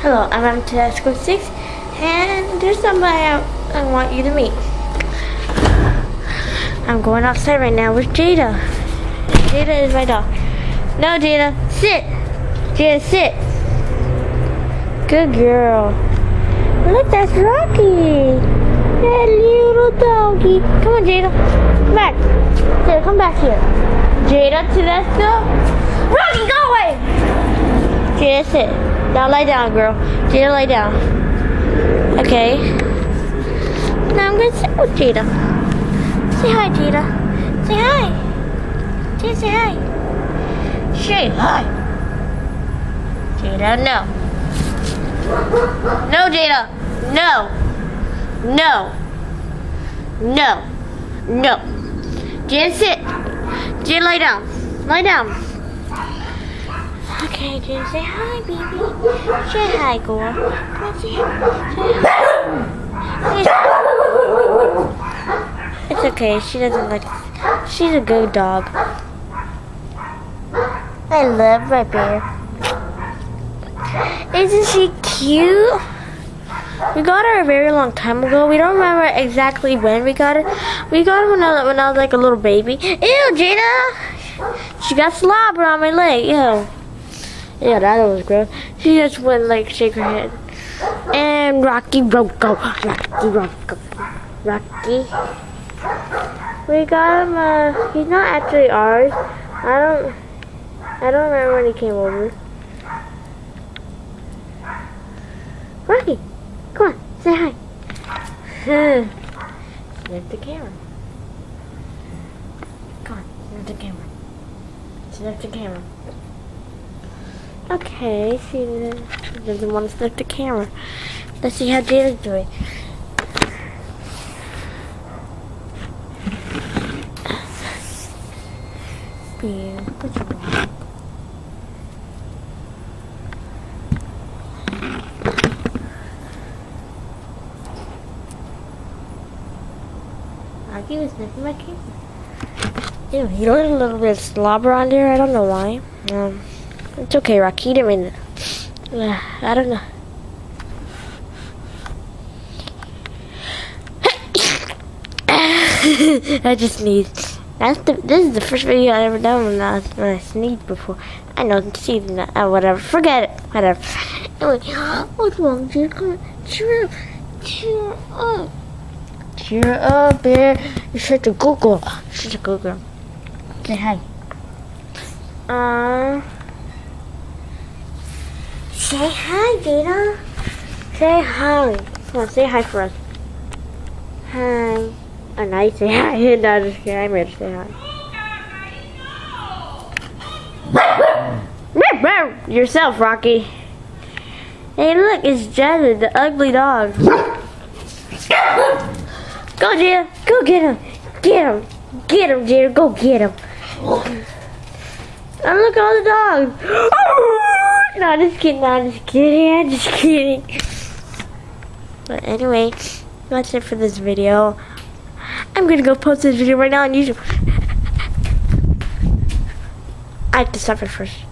Hello, I'm mtedesco6, and there's somebody I want you to meet. I'm going outside right now with Jada. Jada is my dog. No, Jada, sit. Jada, sit. Good girl. Look, that's Rocky. That little doggy. Come on, Jada. Come back. Jada, come back here. Jada, Tedesco. Rocky, go away. Jada, sit. Now lay down, girl. Jada, lay down. Okay. Now I'm gonna sit with Jada. Say hi, Jada. Say hi. Jada, say hi. Say hi. Jada, no. No, Jada. No. No. No. No. Jada, sit. Jada, lay down. Lay down. Okay, Jada, say hi, baby. Say hi, girl. Come on, say hi. It's okay. She doesn't like it. She's a good dog. I love my bear. Isn't she cute? We got her a very long time ago. We don't remember exactly when we got her. We got her when I was like a little baby. Ew, Jada! She got slobber on my leg. Ew. Yeah, that was gross. She just went like shake her head. And Rocky Rocco. Rocky. We got him, he's not actually ours. I don't remember when he came over. Rocky, come on, say hi. Sniff the camera. Come on, sniff the camera. Sniff the camera. Okay, she doesn't want to sniff the camera. Let's see how Jada's doing. Yeah, what's wrong? Rocky was sniffing my camera. Ew, you know, there's a little bit of slobber on there. I don't know why. It's okay, Rocky. You didn't mean it. I don't know. I just sneezed. This is the first video I ever done when I sneezed before. I know, sneezing that. Whatever. Forget it. Whatever. Anyway, what's wrong, Jada? Come on. Cheer up. Cheer up. Cheer up, Bear. You're such a good girl. Such a good girl. Say hi. Say hi, Jada. Say hi. Come on, say hi for us. Hi. Oh, now you say hi. No, just kidding. I made her say hi. Yourself, Rocky. Hey, look, it's Jada, the ugly dog. Go, Jada. Go get him. Get him. Get him, Jada. Go get him. And look at all the dogs. No, just kidding. No, just kidding. I'm just kidding. But anyway, that's it for this video. I'm gonna go post this video right now on YouTube. I have to stop it first.